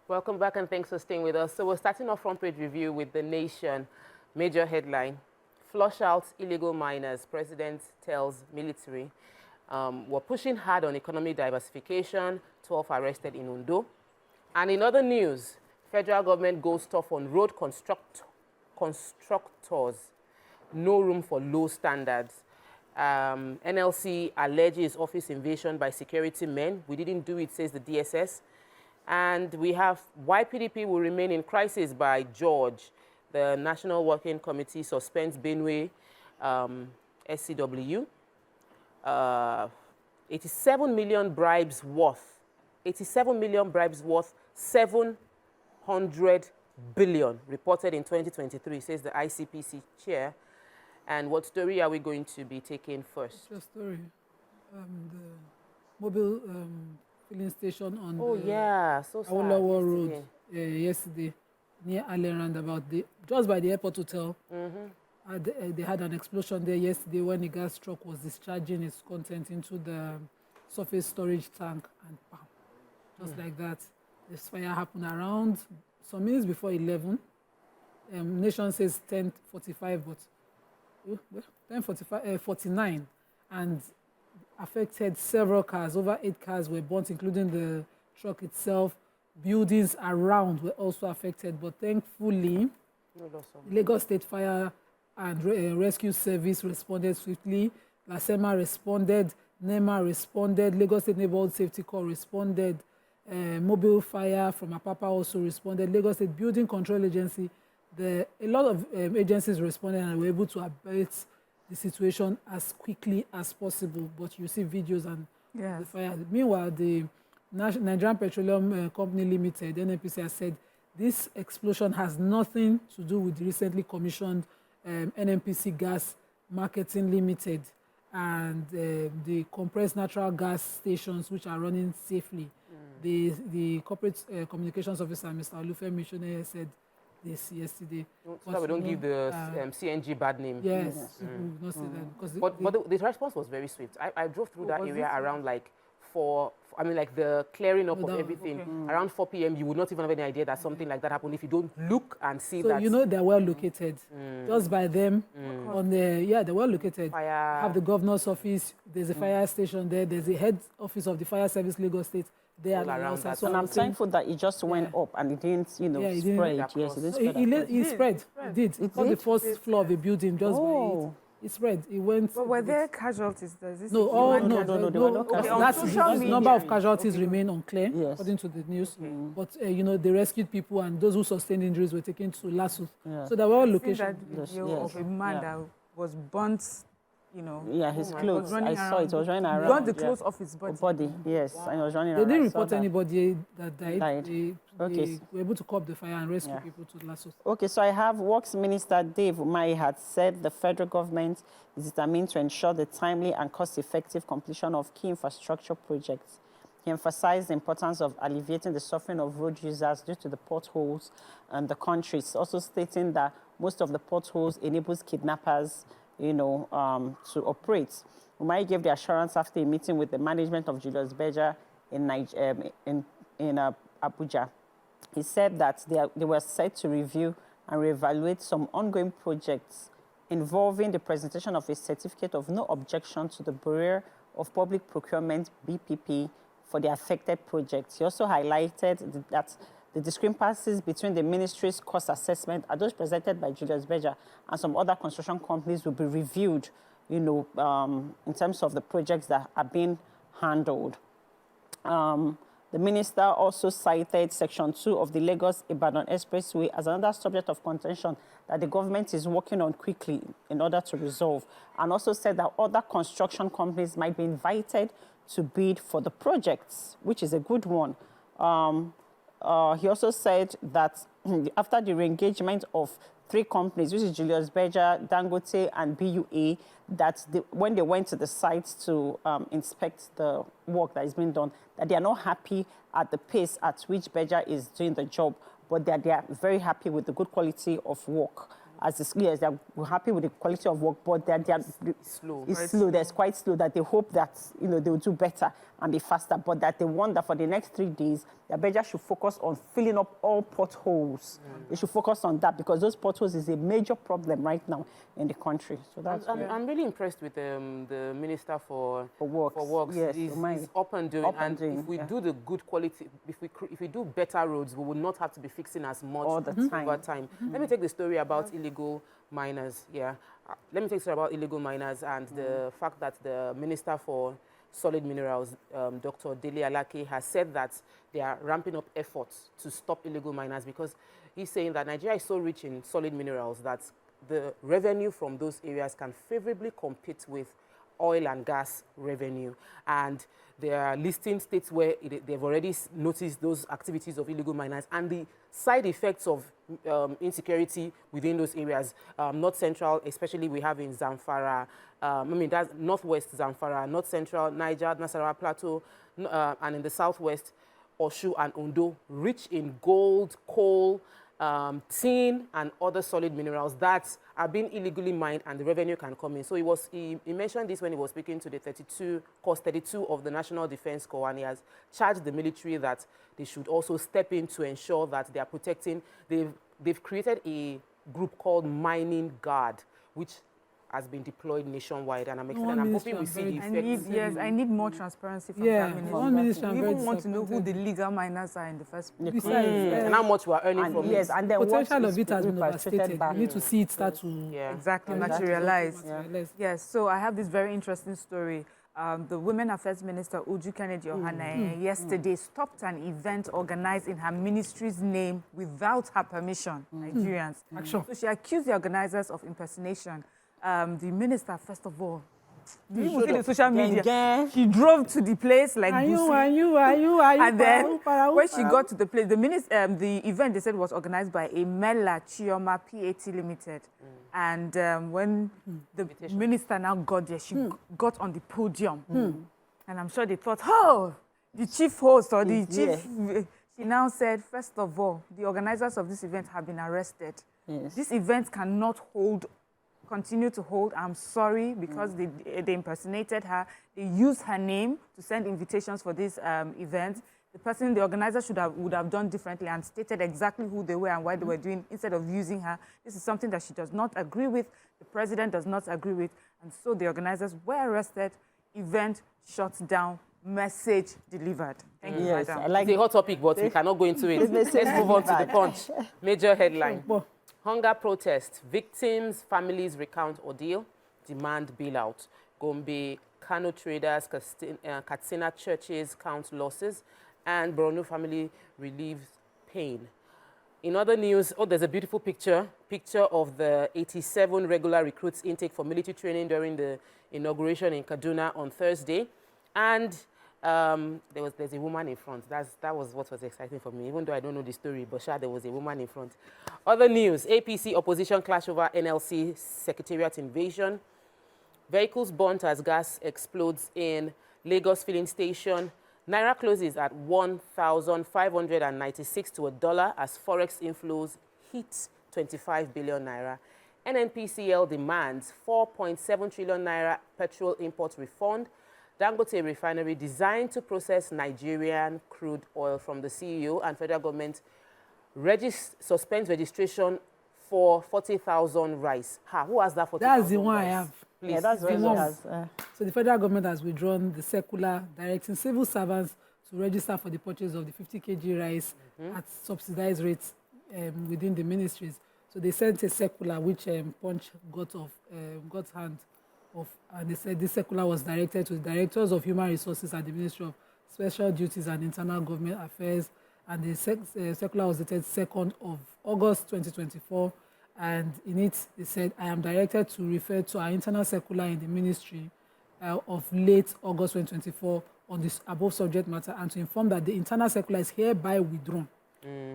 Welcome back and thanks for staying with us. So we're starting our front page review with The Nation. Major headline, flush out illegal miners. President tells military. We're pushing hard on economic diversification. 12 arrested in Ondo. And in other news, federal government goes tough on road constructors. No room for low standards. NLC alleges office invasion by security men. We didn't do it, says the DSS. And we have why PDP will remain in crisis by George. The National Working Committee suspends Benue SCW. 87 million bribes worth. 87 million bribes worth 700 billion reported in 2023, says the ICPC chair. And what story are we going to be taking first? It's a story. The mobile filling station on Awolowo Road yesterday near Allen Roundabout, just by the airport hotel. They had an explosion there yesterday when a gas truck was discharging its content into the surface storage tank and bam, just like that. This fire happened around some minutes before 11. Nation says 10:45, but 10:49, and affected several cars. Over 8 cars were burnt, including the truck itself. Buildings around were also affected, but thankfully, Lagos State Fire and Rescue Service responded swiftly. LASEMA responded, NEMA responded, Lagos State Neighborhood Safety Corps responded, Mobile Fire from Apapa also responded, Lagos State Building Control Agency. A lot of agencies responded and were able to abate the situation as quickly as possible. But you see videos and the fire. Meanwhile, the Nigerian Petroleum Company Limited, NNPC, has said this explosion has nothing to do with the recently commissioned NNPC Gas Marketing Limited and the compressed natural gas stations, which are running safely. The corporate communications officer, Mr. Olufemi Shone, said this yesterday. So that we don't give the CNG bad name. Yes, we will not say that. Because but the response was very swift. I drove through that area around like 4, I mean like the clearing up of everything. Around 4 p.m. you would not even have any idea that something like that happened if you don't look and see that. So you know they're well located. Just by them on the, they're well located. Fire. Have the governor's office, there's a fire station there, there's a head office of the fire service Lagos State. All around that. So and I'm thankful that it just went up and it didn't, spread. Yes, it didn't spread. It spread. It did. It's on the first floor of a building, just by it. It spread. It went. But were there casualties? No. That's the number of casualties remain unclear, according to the news. But they rescued people and those who sustained injuries were taken to Lasso. So there were all locations. That video of a man that was burnt. His clothes. I saw it. Was running around. Burnt the clothes off his body. Yes, and he was running around. They didn't report anybody that died. They were able to curb the fire and rescue people to Lasso. Okay, so I have Works Minister Dave Umahi had said the federal government is determined to ensure the timely and cost-effective completion of key infrastructure projects. He emphasized the importance of alleviating the suffering of road users due to the potholes in the country, also stating that most of the potholes enables kidnappers to operate. Umahi gave the assurance after a meeting with the management of Julius Berger in Abuja. He said that they were set to review and reevaluate some ongoing projects involving the presentation of a certificate of no objection to the Bureau of Public Procurement, BPP, for the affected projects. He also highlighted that the discrepancies between the ministry's cost assessment and those presented by Julius Berger and some other construction companies will be reviewed, in terms of the projects that are being handled. The minister also cited Section 2 of the Lagos-Ibadan Expressway as another subject of contention that the government is working on quickly in order to resolve, and also said that other construction companies might be invited to bid for the projects, which is a good one. He also said that after the re-engagement of 3 companies, which is Julius Berger, Dangote, and BUA, that when they went to the site to inspect the work that is being done, that they are not happy at the pace at which Berger is doing the job, but that they are very happy with the good quality of work yes, they're happy with the quality of work, but slow. It's slow. That's quite slow. That they hope that they will do better and be faster, but that they want that for the next 3 days, the Abuja should focus on filling up all potholes. They should focus on that because those potholes is a major problem right now in the country. So that's I'm really impressed with the Minister for Works. Yes, he's up and doing. If we do the good quality, if we do better roads, we will not have to be fixing as much all the time. over time. Let me take the story about illegal miners. Yeah, let me take the story about illegal miners and the fact that the Minister for Solid Minerals, Dr. Dele Alake, has said that they are ramping up efforts to stop illegal miners because he's saying that Nigeria is so rich in solid minerals that the revenue from those areas can favorably compete with oil and gas revenue. And they are listing states where they've already noticed those activities of illegal miners and the side effects of insecurity within those areas. North Central, especially we have in Zamfara, that's Northwest Zamfara, North Central, Niger, Nasarawa Plateau, and in the Southwest, Oshu and Ondo, rich in gold, coal, tin, and other solid minerals that are being illegally mined and the revenue can come in. So he mentioned this when he was speaking to the 32 of the National Defense Corps, and he has charged the military that they should also step in to ensure that they are protecting. They've created a group called Mining Guard, which has been deployed nationwide, and I'm excited. I'm hoping we see the effects. I need more transparency from that minister. We even want to know who the legal miners are in the first place. And how much we are earning from it. And the potential of it has been overstated. We need to see it start to exactly materialize. Yes, so I have this very interesting story. The Women Affairs Minister, Uju Kennedy Ohana, yesterday stopped an event organized in her ministry's name without her permission, Nigerians. So she accused the organizers of impersonation. The minister, first of all, you see the social media. She drove to the place like are you? And then when she got to the place, the event they said was organized by Emela Chioma PAT Limited. And when the minister now got there, she got on the podium. And I'm sure they thought, oh, the chief host or the chief. She now said, first of all, the organizers of this event have been arrested. This event cannot continue to hold. I'm sorry, because they impersonated her. They used her name to send invitations for this event. The organizer would have done differently and stated exactly who they were and why they were doing instead of using her. This is something that she does not agree with. The president does not agree with. And so the organizers were arrested. Event shut down. Message delivered. Thank you, madam. I like the hot topic, but we cannot go into it. Let's move on to the Punch. Major headline. Hunger protest. Victims' families recount ordeal. Demand bailout. Gombe, Kano traders, Katsina churches count losses. And Borno family relieves pain. In other news, there's a beautiful picture of the 87 regular recruits intake for military training during the inauguration in Kaduna on Thursday. And there's a woman in front. That was what was exciting for me, even though I don't know the story, but there was a woman in front. Other news, APC opposition clash over NLC secretariat invasion. Vehicles burnt as gas explodes in Lagos filling station. Naira closes at 1,596 to $1 as forex inflows hit 25 billion naira. NNPCL demands 4.7 trillion naira petrol import refund. Dangote refinery designed to process Nigerian crude oil from the CEO, and federal government suspends registration for 40,000 rice. Who has that 40,000? That's the one I have. Please. Yeah, that's what it has. So the federal government has withdrawn the circular directing civil servants to register for the purchase of the 50 kg rice at subsidized rates within the ministries. So they sent a circular which Punch got hand of, and they said this circular was directed to the directors of human resources at the Ministry of Special Duties and Internal Government Affairs, and the circular was dated 2nd of August 2024. And in it, they said, I am directed to refer to our internal circular in the ministry of late August 2024 on this above subject matter, and to inform that the internal circular is hereby withdrawn.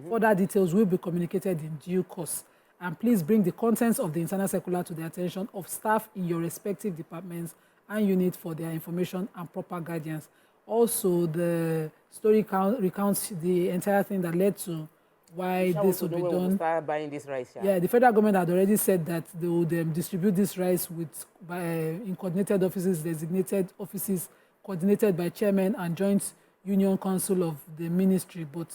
Further details will be communicated in due course. And please bring the contents of the internal circular to the attention of staff in your respective departments and units for their information and proper guidance. Also, the story recounts the entire thing that led to why this would be done. Start buying this rice. Yeah, the federal government had already said that they would distribute this rice in coordinated offices, designated offices, coordinated by chairman and joint union council of the ministry. But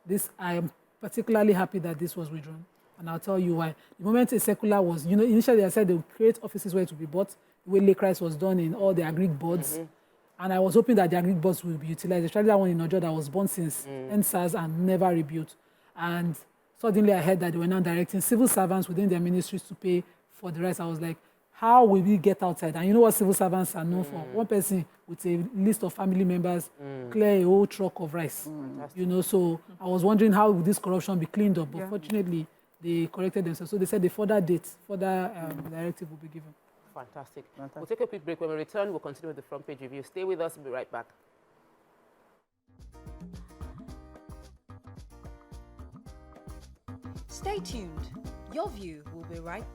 this, I am particularly happy that this was withdrawn. And I'll tell you why. The moment a circular was, initially I said they would create offices where it would be bought, the way lake rice was done in all the agric boards. And I was hoping that the agric boards would be utilized, especially that one in Niger that was born since NSAS and never rebuilt. And suddenly I heard that they were now directing civil servants within their ministries to pay for the rice. I was like, how will we get outside? And you know what civil servants are known for? One person with a list of family members clear a whole truck of rice. So I was wondering how would this corruption be cleaned up? But fortunately, they corrected themselves. So they said the further directive will be given. Fantastic. We'll take a quick break. When we return, we'll continue with the front page review. Stay with us. We'll be right back. Stay tuned. Your View will be right